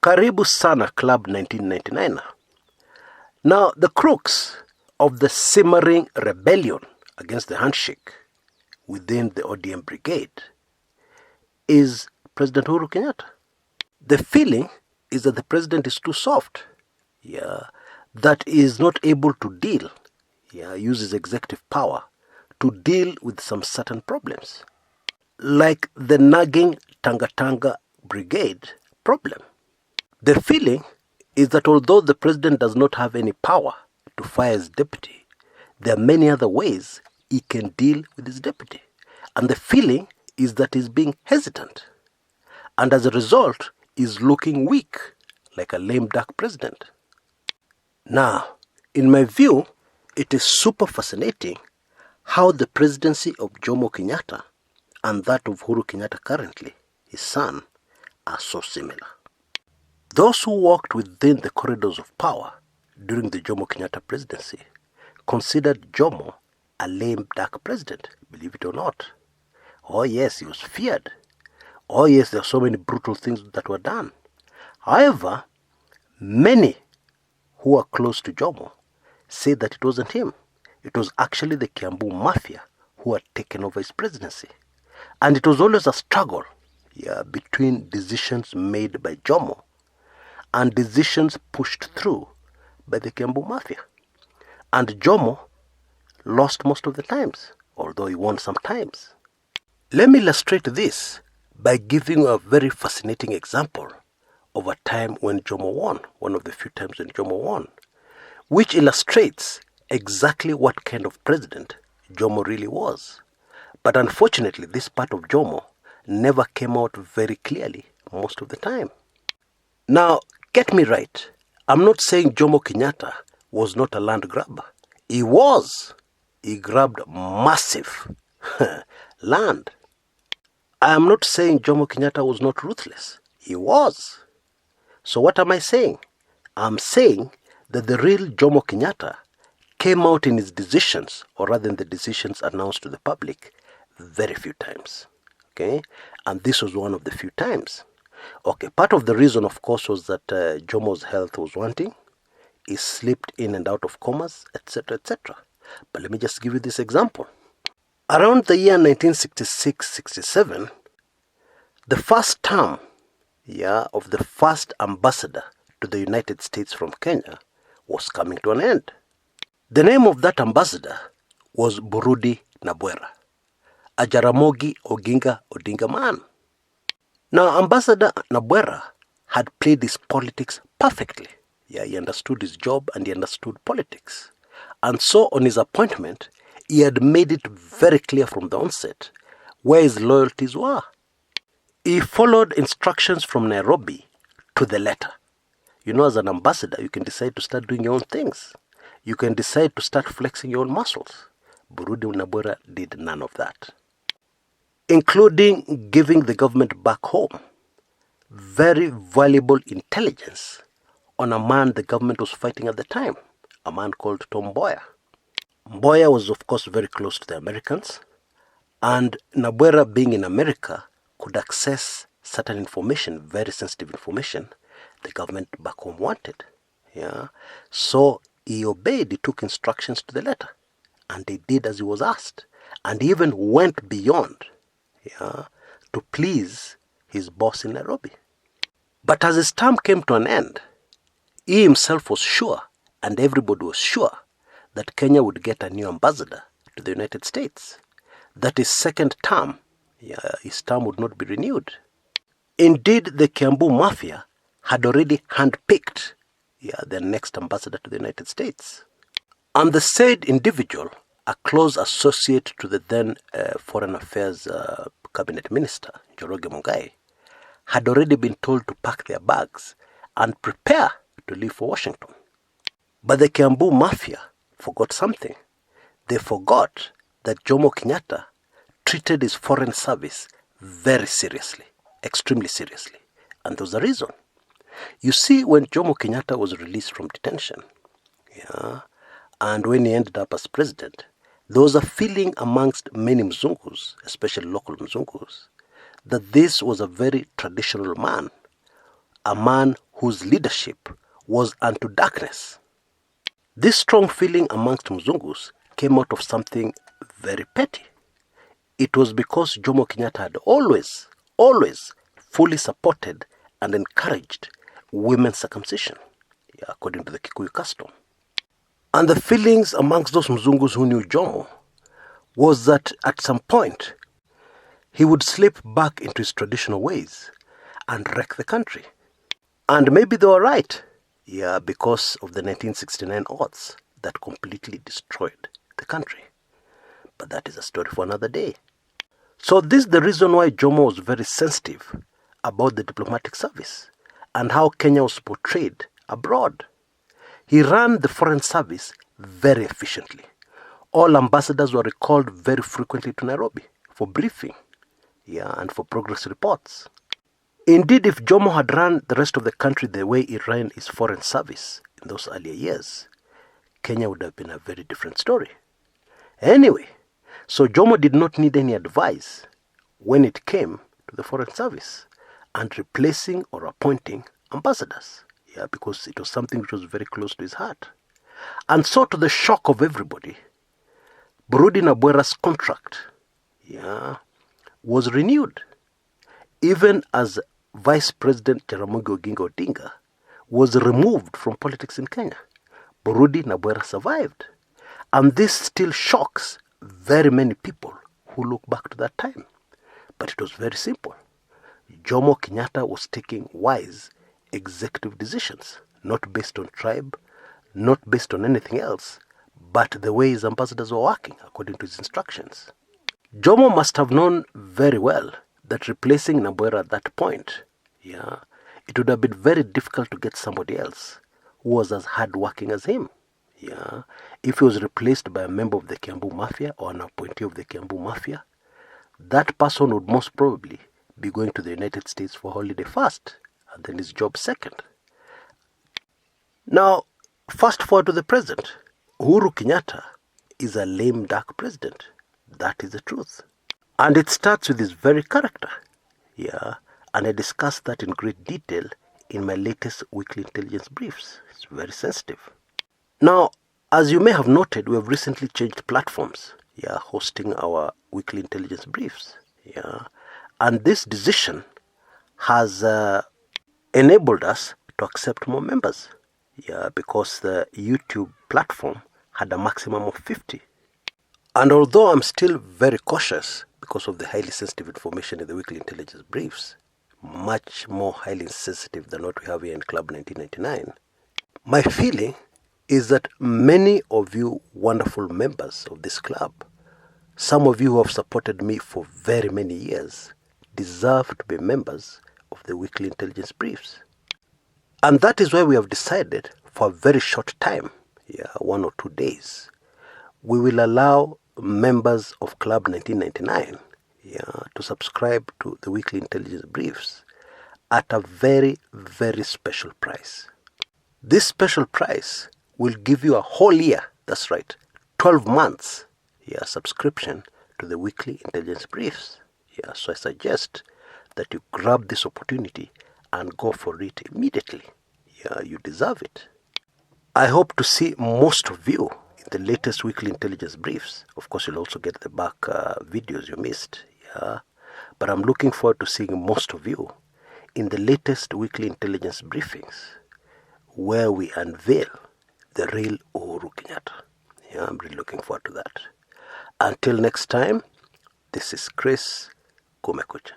Karibu sana Club 1999. Now, the crux of the simmering rebellion against the handshake within the ODM brigade is President Uhuru Kenyatta. The feeling is that the president is too soft, that he is not able to deal, use his executive power to deal with some certain problems, like the nagging Tanga brigade problem. The feeling is that although the president does not have any power to fire his deputy, there are many other ways he can deal with his deputy. And the feeling is that he's being hesitant. And as a result, he's looking weak, like a lame duck president. Now, in my view, it is super fascinating how the presidency of Jomo Kenyatta and that of Uhuru Kenyatta currently, his son, are so similar. Those who walked within the corridors of power during the Jomo Kenyatta presidency considered Jomo a lame duck president, believe it or not. Oh yes, he was feared. Oh yes, there are so many brutal things that were done. However, many who are close to Jomo say that it wasn't him. It was actually the Kiambu mafia who had taken over his presidency. And it was always a struggle between decisions made by Jomo and decisions pushed through by the Kiambu mafia. And Jomo lost most of the times, although he won sometimes. Let me illustrate this by giving you a very fascinating example of a time when Jomo won, one of the few times when Jomo won, which illustrates exactly what kind of president Jomo really was. But unfortunately, this part of Jomo never came out very clearly most of the time. Now, get me right. I'm not saying Jomo Kenyatta was not a land grabber. He was. He grabbed massive land. I am not saying Jomo Kenyatta was not ruthless. He was. So what am I saying? I'm saying that the real Jomo Kenyatta came out in his decisions, or rather in the decisions announced to the public, very few times. Okay? And this was one of the few times. Okay, part of the reason, of course, was that Jomo's health was wanting. He slipped in and out of comas, etc., etc. But let me just give you this example. Around the year 1966-67, the first term of the first ambassador to the United States from Kenya was coming to an end. The name of that ambassador was Burudi Nabwera, a Jaramogi Oginga Odinga man. Now, Ambassador Nabwera had played his politics perfectly. He understood his job and he understood politics. And so on his appointment, he had made it very clear from the onset where his loyalties were. He followed instructions from Nairobi to the letter. You know, as an ambassador, you can decide to start doing your own things. You can decide to start flexing your own muscles. Burudi Nabwera did none of that, including giving the government back home very valuable intelligence on a man the government was fighting at the time, a man called Tom Mboya. Mboya was, of course, very close to the Americans, and Nabwera, being in America, could access certain information, very sensitive information, the government back home wanted. So he obeyed, he took instructions to the letter, and he did as he was asked, and he even went beyond to please his boss in Nairobi. But as his term came to an end, he himself was sure, and everybody was sure, that Kenya would get a new ambassador to the United States, that his second term, his term would not be renewed. Indeed, the Kiambu mafia had already handpicked their next ambassador to the United States. And the said individual, a close associate to the then Foreign Affairs Cabinet Minister, Njoroge Mungai, had already been told to pack their bags and prepare to leave for Washington. But the Kiambu mafia forgot something. They forgot that Jomo Kenyatta treated his foreign service very seriously, extremely seriously. And there was a reason. You see, when Jomo Kenyatta was released from detention, and when he ended up as president, there was a feeling amongst many Mzungus, especially local Mzungus, that this was a very traditional man, a man whose leadership was unto darkness. This strong feeling amongst Mzungus came out of something very petty. It was because Jomo Kenyatta had always fully supported and encouraged women's circumcision, according to the Kikuyu custom. And the feelings amongst those Mzungus who knew Jomo was that at some point he would slip back into his traditional ways and wreck the country. And maybe they were right, because of the 1969 odds that completely destroyed the country. But that is a story for another day. So this is the reason why Jomo was very sensitive about the diplomatic service and how Kenya was portrayed abroad. He ran the foreign service very efficiently. All ambassadors were recalled very frequently to Nairobi for briefing, and for progress reports. Indeed, if Jomo had run the rest of the country the way he ran his foreign service in those earlier years, Kenya would have been a very different story. Anyway, so Jomo did not need any advice when it came to the foreign service and replacing or appointing ambassadors, because it was something which was very close to his heart. And so, to the shock of everybody, Burudi Nabwera's contract, was renewed, even as Vice President Jaramogi Oginga Odinga was removed from politics in Kenya. Burudi Nabwera survived. And this still shocks very many people who look back to that time. But it was very simple. Jomo Kenyatta was taking wise executive decisions, not based on tribe, not based on anything else, but the way his ambassadors were working according to his instructions. Jomo must have known very well that replacing Nabwera at that point, it would have been very difficult to get somebody else who was as hardworking as him. If he was replaced by a member of the Kiambu Mafia or an appointee of the Kiambu Mafia, that person would most probably be going to the United States for holiday first, and then his job second. Now, fast forward to the present. Uhuru Kenyatta is a lame duck president. That is the truth. And it starts with his very character. And I discussed that in great detail in my latest weekly intelligence briefs. It's very sensitive. Now, as you may have noted, we have recently changed platforms, hosting our weekly intelligence briefs. And this decision has enabled us to accept more members. Because the YouTube platform had a maximum of 50. And although I'm still very cautious because of the highly sensitive information in the weekly intelligence briefs, much more highly sensitive than what we have here in Club 1999, my feeling is that many of you wonderful members of this club, some of you who have supported me for very many years, deserve to be members of the weekly intelligence briefs. And that is why we have decided for a very short time, 1 or 2 days, we will allow members of Club 1999 to subscribe to the weekly intelligence briefs at a very, very special price. This special price will give you a whole year, that's right, 12 months subscription to the weekly intelligence briefs. So I suggest that you grab this opportunity and go for it immediately. You deserve it. I hope to see most of you in the latest weekly intelligence briefs. Of course, you'll also get the back videos you missed. But I'm looking forward to seeing most of you in the latest weekly intelligence briefings, where we unveil the real Uhuru Kenyatta. I'm really looking forward to that. Until next time, this is Chris Kumekucha.